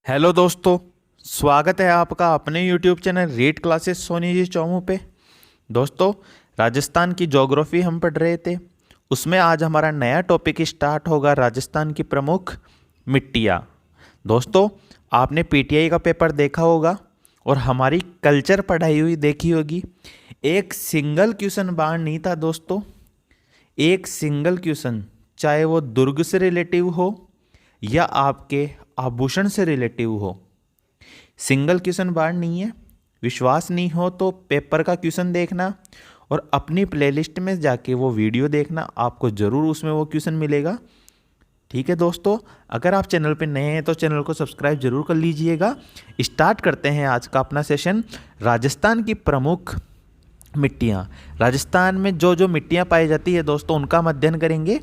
Hello दोस्तों। स्वागत है आपका अपने YouTube channel read classes Soni ji Chomu पे। दोस्तों, राजस्थान की ज्योग्राफी हम पढ़ रहे थे, उसमें आज हमारा नया टॉपिक स्टार्ट होगा, राजस्थान की प्रमुख मिट्टियाँ। दोस्तों, आपने पीटीआई का पेपर देखा होगा और हमारी कल्चर पढ़ाई हुई देखी होगी। एक सिंगल क्वेश्चन बार नहीं था दोस्तों, एक सिंगल क्वेश्चन, चाहे वो दुर्ग से रिलेटिव हो या आपके आभूषण से रिलेटिव हो, सिंगल क्वेश्चन बार नहीं है। विश्वास नहीं हो तो पेपर का क्वेश्चन देखना और अपनी प्लेलिस्ट में जाके वो वीडियो देखना, आपको ज़रूर उसमें वो क्वेश्चन मिलेगा। ठीक है दोस्तों, अगर आप चैनल पे नए हैं तो चैनल को सब्सक्राइब जरूर कर लीजिएगा। स्टार्ट करते हैं आज का अपना सेशन, राजस्थान की प्रमुख मिट्टियाँ। राजस्थान में जो जो मिट्टियाँ पाई जाती है दोस्तों, उनका हम अध्ययन करेंगे।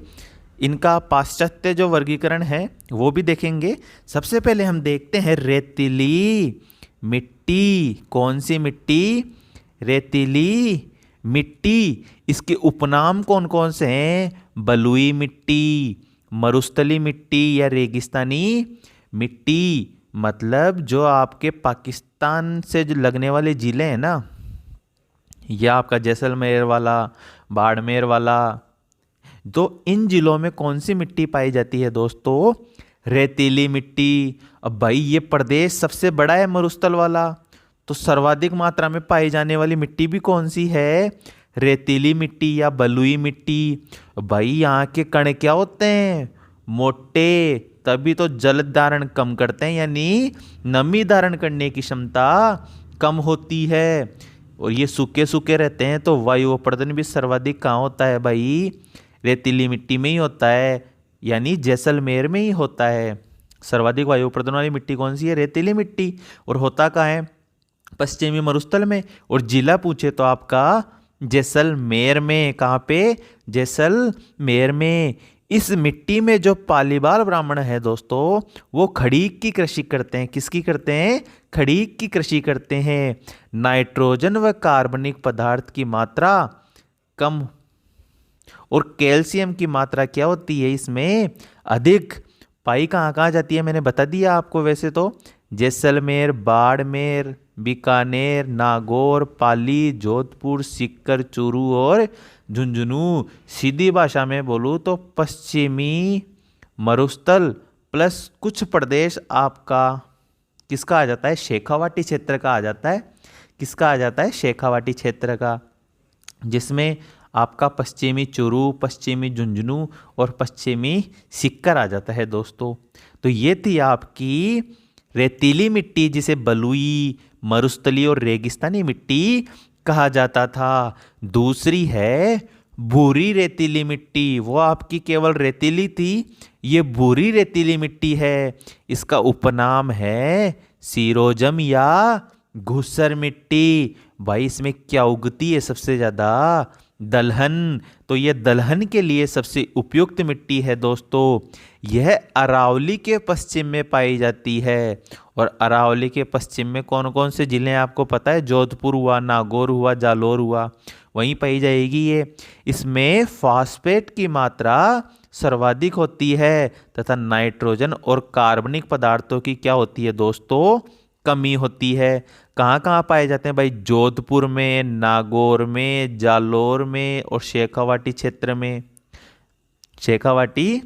इनका पाश्चात्य जो वर्गीकरण है वो भी देखेंगे। सबसे पहले हम देखते हैं रेतीली मिट्टी। कौन सी मिट्टी? रेतीली मिट्टी। इसके उपनाम कौन कौन से हैं? बलुई मिट्टी, मरुस्थली मिट्टी या रेगिस्तानी मिट्टी। मतलब जो आपके पाकिस्तान से जो लगने वाले ज़िले हैं ना, या आपका जैसलमेर वाला, बाड़मेर वाला, तो इन जिलों में कौन सी मिट्टी पाई जाती है दोस्तों? रेतीली मिट्टी। अब भाई ये प्रदेश सबसे बड़ा है मरुस्थल वाला, तो सर्वाधिक मात्रा में पाई जाने वाली मिट्टी भी कौन सी है? रेतीली मिट्टी या बलुई मिट्टी। भाई यहाँ के कण क्या होते हैं? मोटे, तभी तो जल धारण कम करते हैं, यानी नमी धारण करने की क्षमता कम होती है। और ये सूखे सूखे रहते हैं, तो वायु अपर्दन भी सर्वाधिक कहाँ होता है भाई? रेतीली मिट्टी में ही होता है, यानी जैसलमेर में ही होता है। सर्वाधिक वायु प्रदूषण वाली मिट्टी कौन सी है? रेतीली मिट्टी। और होता कहाँ है? पश्चिमी मरुस्थल में। और जिला पूछे तो आपका जैसलमेर में। कहाँ पे? जैसलमेर में। इस मिट्टी में जो पालीवाल ब्राह्मण है दोस्तों, वो खड़ीक की कृषि करते हैं। किसकी करते हैं? खड़ीक की कृषि करते हैं। नाइट्रोजन व कार्बनिक पदार्थ की मात्रा कम और कैल्शियम की मात्रा क्या होती है इसमें? अधिक। पाई कहाँ कहाँ जाती है मैंने बता दिया आपको। वैसे तो जैसलमेर, बाड़मेर, बीकानेर, नागौर, पाली, जोधपुर, सीकर, चूरू और झुंझुनू। सीधी भाषा में बोलूँ तो पश्चिमी मरुस्थल प्लस कुछ प्रदेश आपका किसका आ जाता है? शेखावाटी क्षेत्र का आ जाता है। किसका आ जाता है? शेखावाटी क्षेत्र का, जिसमें आपका पश्चिमी चूरू, पश्चिमी झुंझुनू और पश्चिमी सीकर आ जाता है दोस्तों। तो ये थी आपकी रेतीली मिट्टी, जिसे बलुई, मरुस्थली और रेगिस्तानी मिट्टी कहा जाता था। दूसरी है भूरी रेतीली मिट्टी। वो आपकी केवल रेतीली थी, ये भूरी रेतीली मिट्टी है। इसका उपनाम है सीरोजम या घुसर मिट्टी। भाई इसमें क्या उगती है सबसे ज्यादा? दलहन। तो यह दलहन के लिए सबसे उपयुक्त मिट्टी है दोस्तों। यह अरावली के पश्चिम में पाई जाती है। और अरावली के पश्चिम में कौन कौन से जिले हैं आपको पता है? जोधपुर हुआ, नागौर हुआ, जालोर हुआ, वहीं पाई जाएगी ये। इसमें फास्फेट की मात्रा सर्वाधिक होती है तथा नाइट्रोजन और कार्बनिक पदार्थों की क्या होती है दोस्तों? कमी होती है। कहाँ कहाँ पाए जाते हैं भाई? जोधपुर में, नागौर में, जालोर में और शेखावाटी क्षेत्र में। शेखावाटी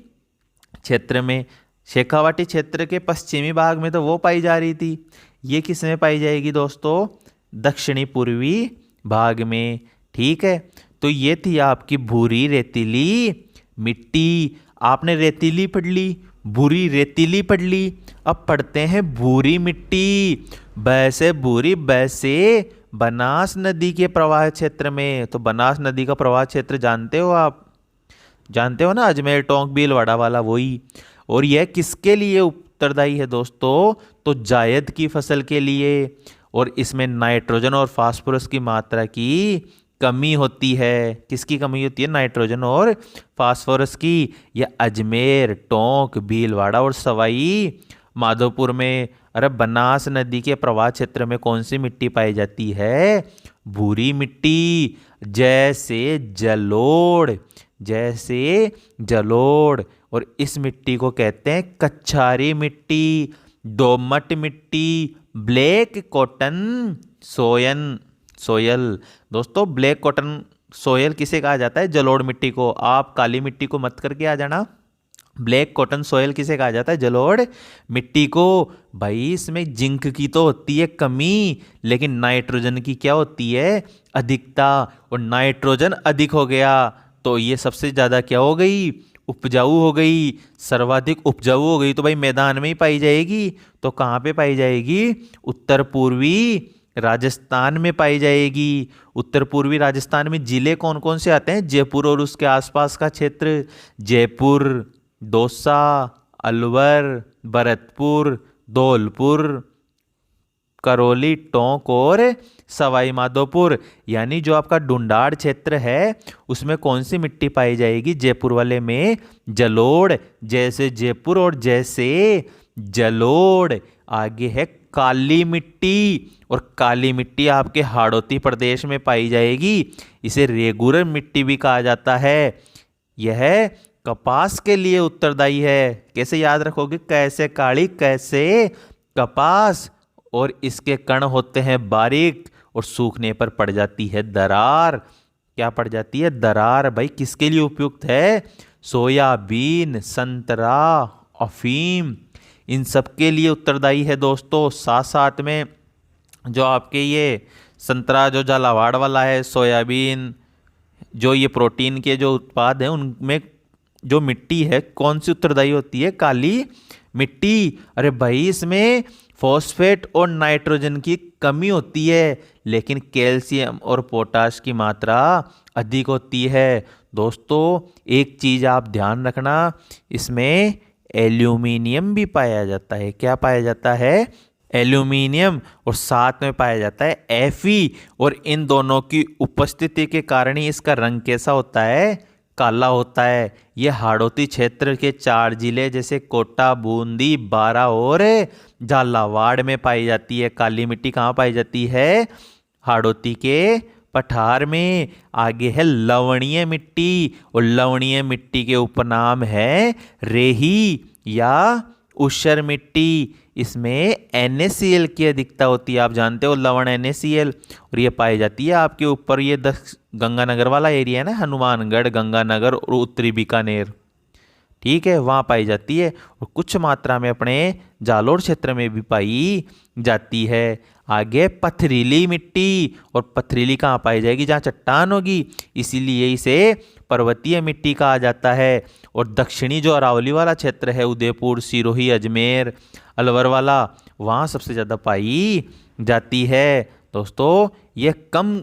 क्षेत्र में। शेखावाटी क्षेत्र के पश्चिमी भाग में तो वो पाई जा रही थी, ये किस में पाई जाएगी दोस्तों? दक्षिणी पूर्वी भाग में। ठीक है, तो ये थी आपकी भूरी रेतीली मिट्टी। आपने रेतीली पढ़ ली, भूरी रेतीली पढ़ ली, अब पढ़ते हैं भूरी मिट्टी। वैसे भूरी, वैसे बनास नदी के प्रवाह क्षेत्र में। तो बनास नदी का प्रवाह क्षेत्र जानते हो आप? जानते हो ना, अजमेर, टोंक, भीलवाड़ा वाला, वही। और यह किसके लिए उत्तरदायी है दोस्तों? तो जायद की फसल के लिए। और इसमें नाइट्रोजन और फास्फोरस की मात्रा की कमी होती है। किसकी कमी होती है? नाइट्रोजन और फास्फोरस की। यह अजमेर, टोंक, भीलवाड़ा और सवाई माधोपुर में। अरे बनास नदी के प्रवाह क्षेत्र में कौन सी मिट्टी पाई जाती है? भूरी मिट्टी। जैसे जलोढ़, जैसे जलोढ़। और इस मिट्टी को कहते हैं कच्छारी मिट्टी। दोमट मिट्टी, ब्लैक कॉटन सोयल। दोस्तों ब्लैक कॉटन सोयल किसे कहा जाता है? जलोढ़ मिट्टी को। आप काली मिट्टी को मत करके आ जाना। ब्लैक कॉटन सोयल किसे कहा जाता है? जलोढ़ मिट्टी को। भाई इसमें जिंक की तो होती है कमी, लेकिन नाइट्रोजन की क्या होती है? अधिकता। और नाइट्रोजन अधिक हो गया तो ये सबसे ज़्यादा क्या हो गई? उपजाऊ हो गई। सर्वाधिक उपजाऊ हो गई तो भाई मैदान में ही पाई जाएगी। तो कहाँ पे पाई जाएगी? उत्तर पूर्वी राजस्थान में पाई जाएगी। उत्तर पूर्वी राजस्थान में जिले कौन कौन से आते हैं? जयपुर और उसके आसपास का क्षेत्र। जयपुर, दौसा, अलवर, भरतपुर, धौलपुर, करौली, टोंक और सवाई माधोपुर। यानी जो आपका ढूंढाड़ क्षेत्र है उसमें कौन सी मिट्टी पाई जाएगी? जयपुर वाले में जलोढ़। जैसे जयपुर और जैसे जलोढ़। आगे है काली मिट्टी, और काली मिट्टी आपके हाड़ौती प्रदेश में पाई जाएगी। इसे रेगुलर मिट्टी भी कहा जाता है। यह कपास के लिए उत्तरदायी है। कैसे याद रखोगे? कैसे काली, कैसे कपास। और इसके कण होते हैं बारीक और सूखने पर पड़ जाती है दरार। क्या पड़ जाती है? दरार। भाई किसके लिए उपयुक्त है? सोयाबीन, संतरा, अफीम, इन सब के लिए उत्तरदायी है दोस्तों। साथ साथ में जो आपके ये संतरा जो झालावाड़ वाला है, सोयाबीन, जो ये प्रोटीन के जो उत्पाद हैं उनमें जो मिट्टी है कौन सी उत्तरदायी होती है? काली मिट्टी। अरे भाई इसमें फॉस्फेट और नाइट्रोजन की कमी होती है, लेकिन कैल्शियम और पोटाश की मात्रा अधिक होती है। दोस्तों एक चीज़ आप ध्यान रखना, इसमें एल्यूमिनियम भी पाया जाता है। क्या पाया जाता है? एल्यूमिनियम। और साथ में पाया जाता है Fe। और इन दोनों की उपस्थिति के कारण ही इसका रंग कैसा होता है? काला होता है। ये हाड़ौती क्षेत्र के 4 जिले जैसे कोटा, बूंदी, बारा और झालावाड़ में पाई जाती है। काली मिट्टी कहाँ पाई जाती है? हाड़ौती के पठार में। आगे है लवणीय मिट्टी, और लवणीय मिट्टी के उपनाम है रेही या ऊसर मिट्टी। इसमें NaCl की अधिकता होती है। आप जानते हो लवण NaCl। और ये पाई जाती है आपके ऊपर ये गंगानगर वाला एरिया है ना, हनुमानगढ़, गंगानगर और उत्तरी बीकानेर। ठीक है, वहाँ पाई जाती है। और कुछ मात्रा में अपने जालोर क्षेत्र में भी पाई जाती है। आगे पथरीली मिट्टी। और पथरीली कहाँ पाई जाएगी? जहाँ चट्टान होगी। इसीलिए इसे पर्वतीय मिट्टी कहा जाता है। और दक्षिणी जो अरावली वाला क्षेत्र है, उदयपुर, सिरोही, अजमेर, अलवर वाला, वहाँ सबसे ज़्यादा पाई जाती है। दोस्तों ये कम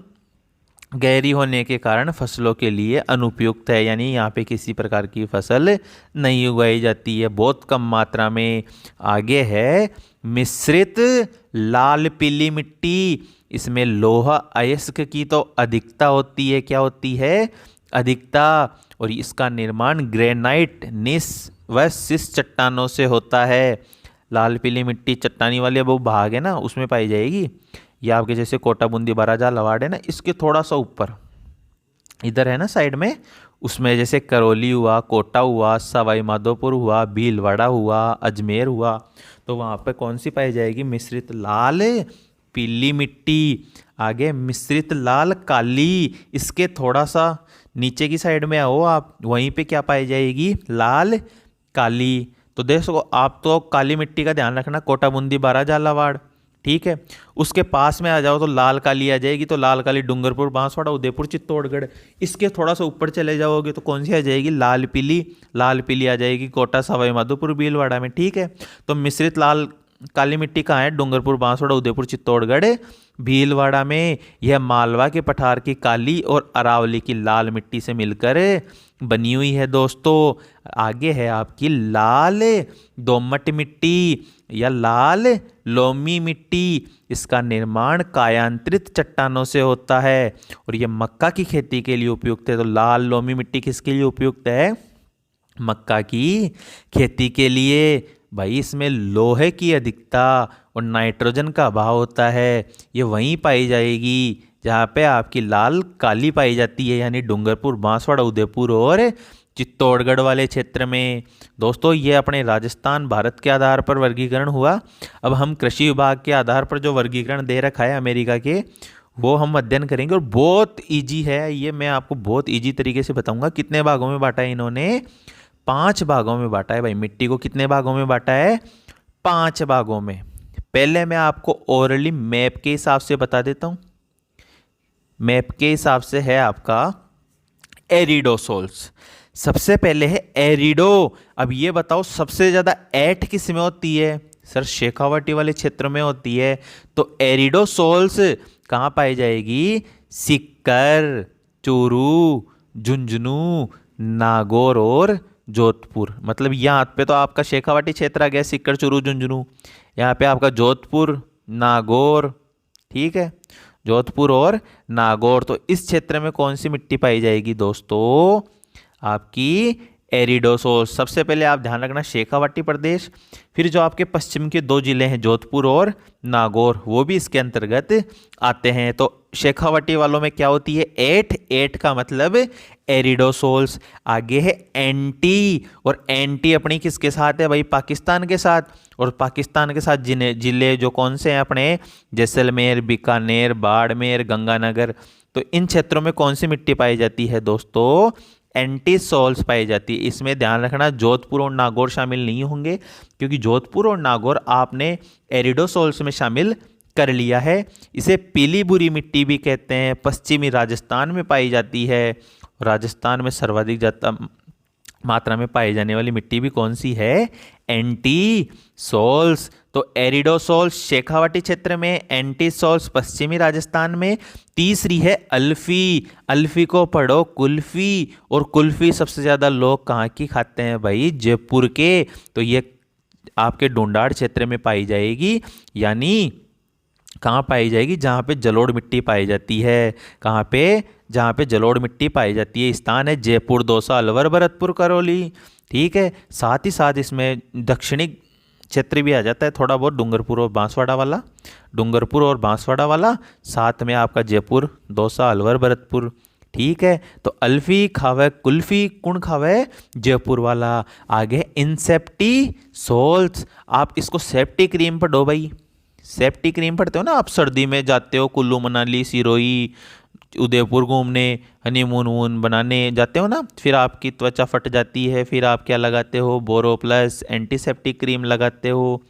गहरी होने के कारण फसलों के लिए अनुपयुक्त है। यानी यहाँ पे किसी प्रकार की फसल नहीं उगाई जाती है, बहुत कम मात्रा में। आगे है मिश्रित लाल पीली मिट्टी। इसमें लोहा अयस्क की तो अधिकता होती है। क्या होती है? अधिकता। और इसका निर्माण ग्रेनाइट, निस व सिस चट्टानों से होता है। लाल पीली मिट्टी चट्टानी वाले वो भाग है ना, उसमें पाई जाएगी। या आपके जैसे कोटा, बूंदी, बारा, झालावाड़ है ना, इसके थोड़ा सा ऊपर इधर है ना साइड में, उसमें जैसे करौली हुआ, कोटा हुआ, सवाई माधोपुर हुआ, भीलवाड़ा हुआ, अजमेर हुआ, तो वहाँ पे कौन सी पाई जाएगी? मिश्रित लाल पीली मिट्टी। आगे मिश्रित लाल काली। इसके थोड़ा सा नीचे की साइड में आओ आप, वहीं पे क्या पाई जाएगी? लाल काली। तो देखो आप तो काली मिट्टी का ध्यान रखना, कोटा, बूंदी, बारा, झालावाड़। ठीक है, उसके पास में आ जाओ तो लाल काली आ जाएगी। तो लाल काली डूंगरपुर, बांसवाड़ा, उदयपुर, चित्तौड़गढ़। इसके थोड़ा सा ऊपर चले जाओगे तो कौन सी आ जाएगी? लाल पीली। लाल पीली आ जाएगी कोटा, सवाई माधोपुर, भीलवाड़ा में। ठीक है, तो मिश्रित लाल काली मिट्टी कहाँ है? डूंगरपुर, बांसवाड़ा, उदयपुर, चित्तौड़गढ़, भीलवाड़ा में। यह मालवा के पठार की काली और अरावली की लाल मिट्टी से मिलकर बनी हुई है दोस्तों। आगे है आपकी लाल दोमट मिट्टी या लाल लोमी मिट्टी। इसका निर्माण कायांतरित चट्टानों से होता है और यह मक्का की खेती के लिए उपयुक्त है। तो लाल लोमी मिट्टी किसके लिए उपयुक्त है? मक्का की खेती के लिए। भाई इसमें लोहे की अधिकता और नाइट्रोजन का अभाव होता है। ये वहीं पाई जाएगी जहाँ पे आपकी लाल काली पाई जाती है, यानी डूंगरपुर, बांसवाड़ा, उदयपुर और चित्तौड़गढ़ वाले क्षेत्र में। दोस्तों ये अपने राजस्थान भारत के आधार पर वर्गीकरण हुआ। अब हम कृषि विभाग के आधार पर जो वर्गीकरण दे रखा है अमेरिका के, वो हम अध्ययन करेंगे और बहुत इजी है ये, मैं आपको बहुत इजी तरीके से बताऊंगा। कितने भागों में बांटा है इन्होंने? 5 भागों में बांटा है भाई। मिट्टी को कितने भागों में बांटा है? 5 भागों में। पहले मैं आपको ओरली मैप के हिसाब से बता देता हूं। मैप के हिसाब से है आपका एरिडोसोल्स। सबसे पहले है एरिडो। अब ये बताओ सबसे ज्यादा ऐंठ किस में होती है? सर शेखावाटी वाले क्षेत्र में होती है। तो एरिडोसोल्स कहाँ पाई जाएगी? सीकर, चूरू, झुंझुनू, नागौर और जोधपुर। मतलब यहाँ पे तो आपका शेखावाटी क्षेत्र आ गया, सीकर, चूरू, झुंझुनू। यहाँ पे आपका जोधपुर, नागौर, ठीक है, जोधपुर और नागौर। तो इस क्षेत्र में कौन सी मिट्टी पाई जाएगी दोस्तों? आपकी एरिडोसोल्स। सबसे पहले आप ध्यान रखना शेखावाटी प्रदेश, फिर जो आपके पश्चिम के 2 जिले हैं जोधपुर और नागौर, वो भी इसके अंतर्गत आते हैं। तो शेखावाटी वालों में क्या होती है? ऐंठ। ऐंठ का मतलब एरिडोसोल्स। आगे है एंटी, और एंटी अपनी किसके साथ है भाई? पाकिस्तान के साथ। और पाकिस्तान के साथ जिले जो कौन से हैं अपने? जैसलमेर, बीकानेर, बाड़मेर, गंगानगर। तो इन क्षेत्रों में कौन सी मिट्टी पाई जाती है दोस्तों? एंटीसोल्स पाई जाती है। इसमें ध्यान रखना जोधपुर और नागौर शामिल नहीं होंगे, क्योंकि जोधपुर और नागौर आपने एरिडोसोल्स में शामिल कर लिया है। इसे पीली बुरी मिट्टी भी कहते हैं। पश्चिमी राजस्थान में पाई जाती है। राजस्थान में सर्वाधिक ज्यादा मात्रा में पाई जाने वाली मिट्टी भी कौन सी है? एंटीसोल्स। तो एरिडोसोल्स शेखावाटी क्षेत्र में, एंटीसोल्स पश्चिमी राजस्थान में। तीसरी है अल्फी। अल्फी को पढ़ो कुल्फी, और कुल्फी सबसे ज्यादा लोग कहाँ की खाते हैं भाई? जयपुर के। तो ये आपके ढूंढाड़ क्षेत्र में पाई जाएगी, यानी कहाँ पाई जाएगी? जहाँ पे जलोढ़ मिट्टी पाई जाती है। कहाँ पे? जहाँ पे जलोढ़ मिट्टी पाई जाती है। स्थान है जयपुर, दौसा, अलवर, भरतपुर, करौली, ठीक है। साथ ही साथ इसमें दक्षिणी क्षेत्र भी आ जाता है थोड़ा बहुत, डूंगरपुर और बांसवाड़ा वाला, डूंगरपुर और बांसवाड़ा वाला, साथ में आपका जयपुर, दौसा, अलवर, भरतपुर, ठीक है। तो अल्फी खावे कुल्फी, कुण खावे? जयपुर वाला। आगे इंसेप्टिसोल्स। आप इसको सेप्टी क्रीम पढ़ो भाई। सेप्टी क्रीम पढ़ते हो ना आप, सर्दी में जाते हो कुल्लू मनाली, सिरोही, उदयपुर घूमने, हनीमून वून बनाने जाते हो ना, फिर आपकी त्वचा फट जाती है, फिर आप क्या लगाते हो? बोरो प्लस एंटीसेप्टिक क्रीम लगाते हो।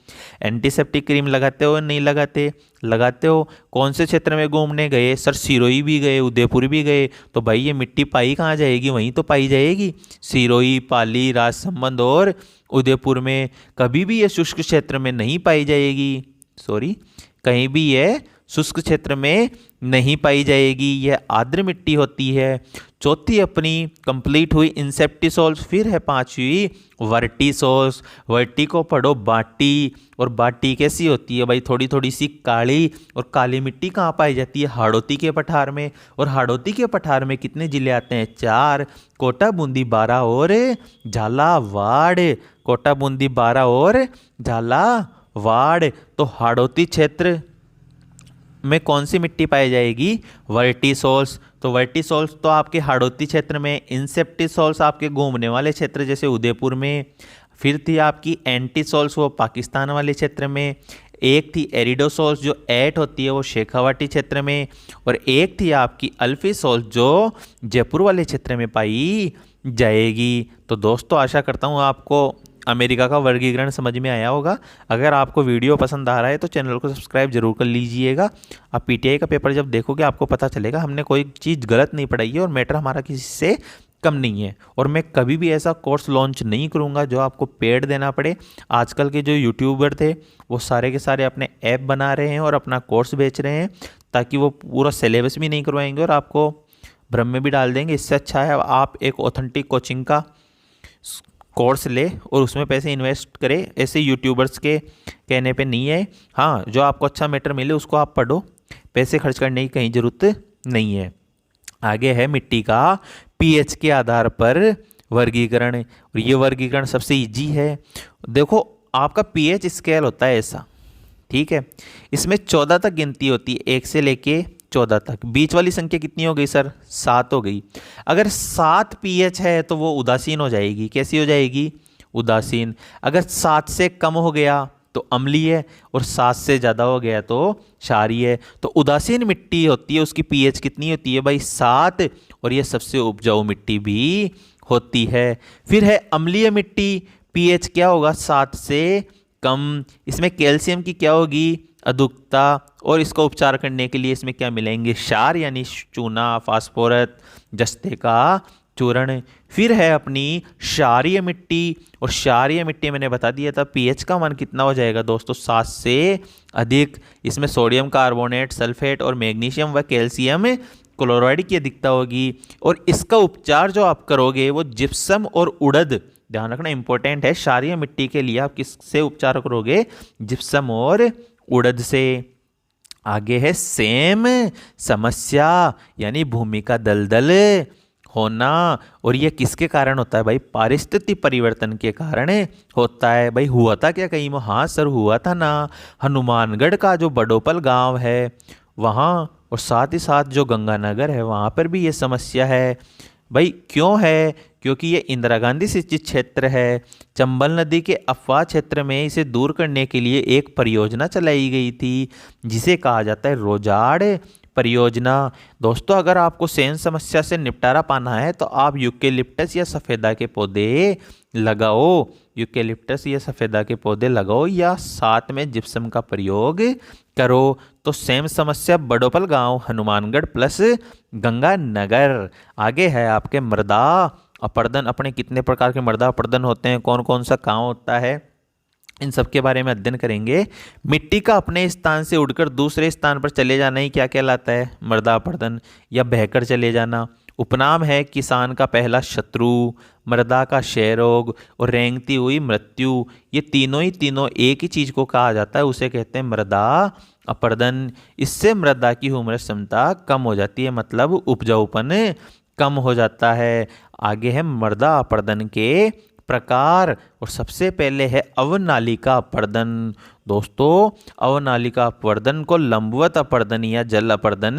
एंटीसेप्टिक क्रीम लगाते हो? नहीं लगाते? लगाते हो। कौन से क्षेत्र में घूमने गए? सर सिरोही भी गए, उदयपुर भी गए। तो भाई ये मिट्टी पाई कहाँ जाएगी? वहीं तो पाई जाएगी, सिरोही, पाली, राजसमंद और उदयपुर में। कभी भी ये शुष्क क्षेत्र में नहीं पाई जाएगी। सॉरी, कहीं भी ये शुष्क क्षेत्र में नहीं पाई जाएगी। यह आर्द्र मिट्टी होती है। चौथी अपनी कंप्लीट हुई इंसेप्टिसोल्स। फिर है 5वीं वर्टिसोल्स। वर्टी को पढ़ो बाटी, और बाटी कैसी होती है भाई? थोड़ी थोड़ी सी काली। और काली मिट्टी कहाँ पाई जाती है? हाड़ौती के पठार में। और हाड़ौती के पठार में कितने जिले आते हैं? 4, कोटा, बूंदी, बारा और झालावाड़। कोटा, बूंदी, बारा और झालावाड़। तो हाड़ौती क्षेत्र में कौन सी मिट्टी पाई जाएगी? वर्टिसोल्स। तो वर्टिसोल्स तो आपके हाड़ौती क्षेत्र में, इंसेप्टिसोल्स आपके घूमने वाले क्षेत्र जैसे उदयपुर में, फिर थी आपकी एंटीसोल्स वो पाकिस्तान वाले क्षेत्र में, एक थी एरिडोसोल्स जो ऐट होती है वो शेखावाटी क्षेत्र में, और एक थी आपकी अल्फीसोल्स जो जयपुर वाले क्षेत्र में पाई जाएगी। तो दोस्तों आशा करता हूँ आपको अमेरिका का वर्गीकरण समझ में आया होगा। अगर आपको वीडियो पसंद आ रहा है तो चैनल को सब्सक्राइब जरूर कर लीजिएगा। आप पीटीआई का पेपर जब देखोगे आपको पता चलेगा हमने कोई चीज़ गलत नहीं पढ़ाई है और मैटर हमारा किसी से कम नहीं है। और मैं कभी भी ऐसा कोर्स लॉन्च नहीं करूँगा जो आपको पेड देना पड़े। आजकल के जो यूट्यूबर थे वो सारे के सारे अपने ऐप बना रहे हैं और अपना कोर्स बेच रहे हैं, ताकि वो पूरा सिलेबस भी नहीं करवाएंगे और आपको भ्रम में भी डाल देंगे। इससे अच्छा है आप एक ऑथेंटिक कोचिंग का कोर्स ले और उसमें पैसे इन्वेस्ट करें। ऐसे यूट्यूबर्स के कहने पे नहीं है। हाँ, जो आपको अच्छा मैटर मिले उसको आप पढ़ो, पैसे खर्च करने की कहीं ज़रूरत नहीं है। आगे है मिट्टी का पीएच के आधार पर वर्गीकरण, और ये वर्गीकरण सबसे इजी है। देखो आपका पीएच स्केल होता है ऐसा, ठीक है। इसमें 14 तक गिनती होती है, 1 से लेके 14 तक। बीच वाली संख्या कितनी हो गई सर? 7 हो गई। अगर 7 pH है तो वो उदासीन हो जाएगी। कैसी हो जाएगी? उदासीन। अगर 7 से कम हो गया तो अम्लीय, और 7 से ज़्यादा हो गया तो क्षारीय। तो उदासीन मिट्टी होती है, उसकी pH कितनी होती है भाई? 7, और ये सबसे उपजाऊ मिट्टी भी होती है। फिर है अम्लीय मिट्टी, pH क्या होगा? 7 से कम। इसमें कैल्शियम की क्या होगी? अधिकता, और इसका उपचार करने के लिए इसमें क्या मिलेंगे? क्षार यानी चूना, फास्फोरस, जस्ते का चूर्ण। फिर है अपनी क्षारीय मिट्टी, और क्षारीय मिट्टी मैंने बता दिया था pH का मान कितना हो जाएगा दोस्तों? 7 से अधिक। इसमें सोडियम कार्बोनेट, सल्फेट और मैग्नीशियम व कैल्शियम क्लोराइड की अधिकता होगी। और इसका उपचार जो आप करोगे वो जिप्सम और उड़द, ध्यान रखना इंपॉर्टेंट है, क्षारीय मिट्टी के लिए आप किससे उपचार करोगे? जिप्सम और उड़द से। आगे है सेम समस्या, यानी भूमि का दलदल होना। और ये किसके कारण होता है भाई? पारिस्थितिक परिवर्तन के कारण होता है। भाई हुआ था क्या कहीं? हाँ सर हुआ था ना। हनुमानगढ़ का जो बडोपल गांव है वहाँ, और साथ ही साथ जो गंगानगर है वहाँ पर भी ये समस्या है। भाई क्यों है? क्योंकि ये इंदिरा गांधी सिंचित क्षेत्र है। चंबल नदी के अफवाह क्षेत्र में इसे दूर करने के लिए एक परियोजना चलाई गई थी, जिसे कहा जाता है रोजाड़ परियोजना। दोस्तों अगर आपको सेम समस्या से निपटारा पाना है तो आप यूकेलिप्टस या सफ़ेदा के पौधे लगाओ। यूकेलिप्टस या सफ़ेदा के पौधे लगाओ, या साथ में जिप्सम का प्रयोग करो। तो सेम समस्या बडोपल गांव, हनुमानगढ़ प्लस गंगानगर। आगे है आपके मृदा अपरदन। अपने कितने प्रकार के मृदा अपरदन होते हैं, कौन कौन सा कहाँ होता है, इन सब के बारे में अध्ययन करेंगे। मिट्टी का अपने स्थान से उड़कर दूसरे स्थान पर चले जाना ही क्या कहलाता है? मृदा अपरदन, या बहकर चले जाना। उपनाम है किसान का पहला शत्रु, मृदा का क्षय रोग और रेंगती हुई मृत्यु। ये तीनों एक ही चीज को कहा जाता है, उसे कहते हैं मृदा अपरदन। इससे मृदा की उर्वरक क्षमता कम हो जाती है, मतलब उपजाऊपन कम हो जाता है। आगे है मृदा अपरदन के प्रकार, और सबसे पहले है अवनालिका अपरदन। दोस्तों अवनालिका अपरदन को लंबवत अपरदन या जल अपरदन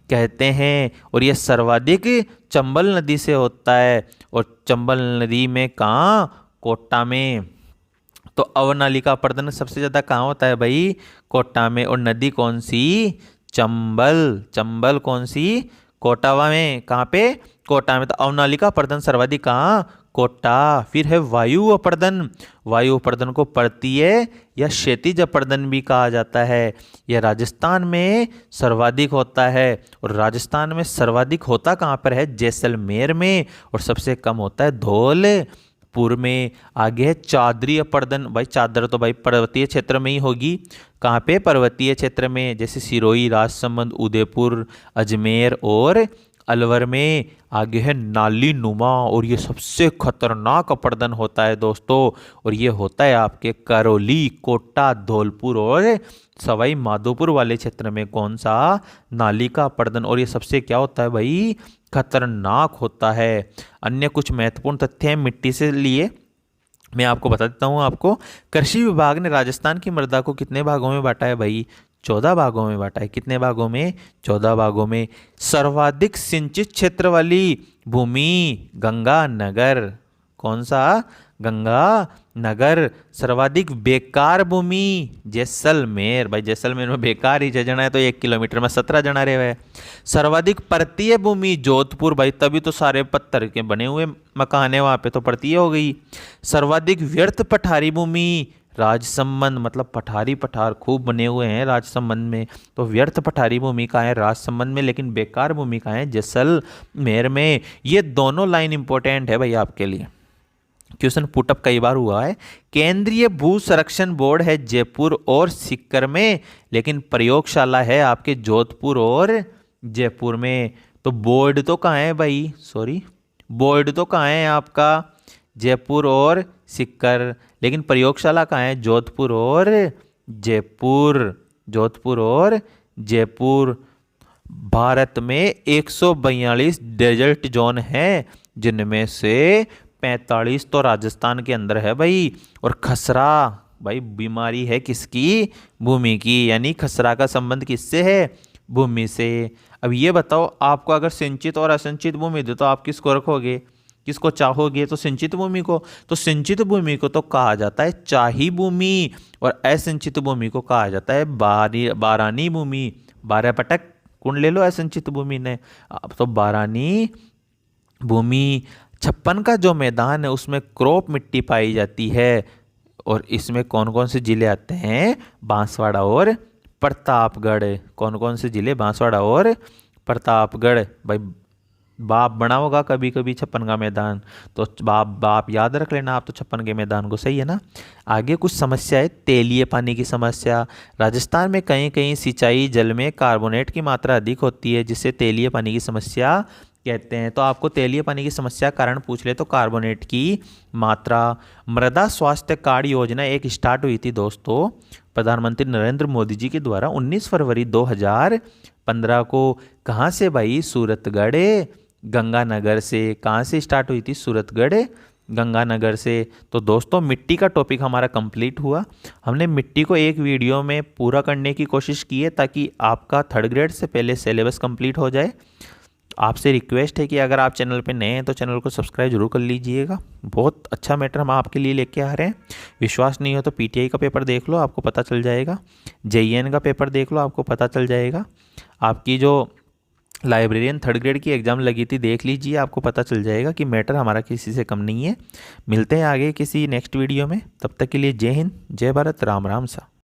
कहते हैं, और यह सर्वाधिक चंबल नदी से होता है। और चंबल नदी में कहाँ? कोटा में। तो अवनालिका अपरदन सबसे ज़्यादा कहाँ होता है भाई? कोटा में। और नदी कौन सी? चंबल। चंबल कौन सी? कोटावा में। कहाँ पे? कोटा में। तो अवनालिका अपरदन सर्वाधिक कहाँ? कोटा। फिर है वायु अपरदन। वायु अपरदन को पर्वतीय या क्षैतिज अपरदन भी कहा जाता है। यह राजस्थान में सर्वाधिक होता है, और राजस्थान में सर्वाधिक होता कहाँ पर है? जैसलमेर में। और सबसे कम होता है धौलपुर में। आगे है चादरी अपरदन। भाई चादर तो भाई पर्वतीय क्षेत्र में ही होगी। कहाँ पे? पर्वतीय क्षेत्र में, जैसे सिरोही, राजसमंद, उदयपुर, अजमेर और अलवर में। आगे है नाली नुमा, और ये सबसे खतरनाक अपरदन होता है दोस्तों, और ये होता है आपके करौली, कोटा, धौलपुर और सवाई माधोपुर वाले क्षेत्र में। कौन सा? नाली का अपरदन। और ये सबसे क्या होता है भाई? खतरनाक होता है। अन्य कुछ महत्वपूर्ण तथ्य हैं मिट्टी से लिए, मैं आपको बता देता हूँ। आपको कृषि विभाग ने राजस्थान की मृदा को कितने भागों में बांटा है भाई? 14 भागों में बांटा है। कितने भागों में? 14 भागों में। सर्वाधिक सिंचित क्षेत्र वाली भूमि गंगानगर। कौन सा? गंगानगर। सर्वाधिक बेकार भूमि जैसलमेर। भाई जैसलमेर में बेकार ही जना है तो 1 किलोमीटर में 17 जना रहे हुए। सर्वाधिक पर्वतीय भूमि जोधपुर। भाई तभी तो सारे पत्थर के बने हुए मकान है वहाँ पे, तो पर्वतीय हो गई। सर्वाधिक व्यर्थ पठारी भूमि राजसमंद, मतलब पठार खूब बने हुए हैं राजसमंद में, तो व्यर्थ पठारी भूमि का है राजसमंद में, लेकिन बेकार भूमि का है जैसलमेर में। ये दोनों लाइन इंपॉर्टेंट है भाई आपके लिए, क्वेश्चन पुटअप कई बार हुआ है। केंद्रीय भू संरक्षण बोर्ड है जयपुर और सीकर में, लेकिन प्रयोगशाला है आपके जोधपुर और जयपुर में। तो बोर्ड तो कहाँ है भाई? बोर्ड तो कहाँ है आपका? जयपुर और सीकर, लेकिन प्रयोगशाला कहाँ है? जोधपुर और जयपुर। भारत में 142 डेजर्ट जोन हैं, जिनमें से 45 तो राजस्थान के अंदर है भाई। और खसरा भाई बीमारी है किसकी? भूमि की, यानी खसरा का संबंध किससे है? भूमि से। अब ये बताओ, आपको अगर सिंचित और असिंचित भूमि दे तो आप किसको रखोगे, किसको चाहोगे? तो सिंचित भूमि को। तो सिंचित भूमि को तो कहा जाता है चाही भूमि, और असिंचित भूमि को कहा जाता है बारानी भूमि। 12 पटक कौन ले लो असिंचित भूमि ने। अब तो बारानी भूमि। 56 का जो मैदान है उसमें क्रॉप मिट्टी पाई जाती है, और इसमें कौन कौन से जिले आते हैं? बांसवाड़ा और प्रतापगढ़। कौन कौन से जिले? बांसवाड़ा और प्रतापगढ़। भाई बाप बना होगा कभी कभी 56 का मैदान, तो बाप बाप याद रख लेना आप तो 56 के मैदान को, सही है ना। आगे कुछ समस्या है, तेलीय पानी की समस्या। राजस्थान में कहीं कहीं सिंचाई जल में कार्बोनेट की मात्रा अधिक होती है, जिससे तेलीय पानी की समस्या कहते हैं। तो आपको तेलीय पानी की समस्या कारण पूछ ले तो कार्बोनेट की मात्रा। मृदा स्वास्थ्य कार्ड योजना एक स्टार्ट हुई थी दोस्तों प्रधानमंत्री नरेंद्र मोदी जी के द्वारा 19 फरवरी 2015 को। कहाँ से भाई? सूरतगढ़ गंगानगर से। कहाँ से स्टार्ट हुई थी? सूरतगढ़ गंगानगर से। तो दोस्तों मिट्टी का टॉपिक हमारा कंप्लीट हुआ। हमने मिट्टी को एक वीडियो में पूरा करने की कोशिश की है ताकि आपका 3rd ग्रेड से पहले सिलेबस कंप्लीट हो जाए। आपसे रिक्वेस्ट है कि अगर आप चैनल पे नए हैं तो चैनल को सब्सक्राइब जरूर कर लीजिएगा। बहुत अच्छा मैटर हम आपके लिए लेके आ रहे हैं। विश्वास नहीं हो तो पीटीआई का पेपर देख लो, आपको पता चल जाएगा। जेईएन का पेपर देख लो, आपको पता चल जाएगा। आपकी जो लाइब्रेरियन 3rd ग्रेड की एग्ज़ाम लगी थी देख लीजिए, आपको पता चल जाएगा कि मैटर हमारा किसी से कम नहीं है। मिलते हैं आगे किसी नेक्स्ट वीडियो में, तब तक के लिए जय हिंद, जय भारत, राम राम सा।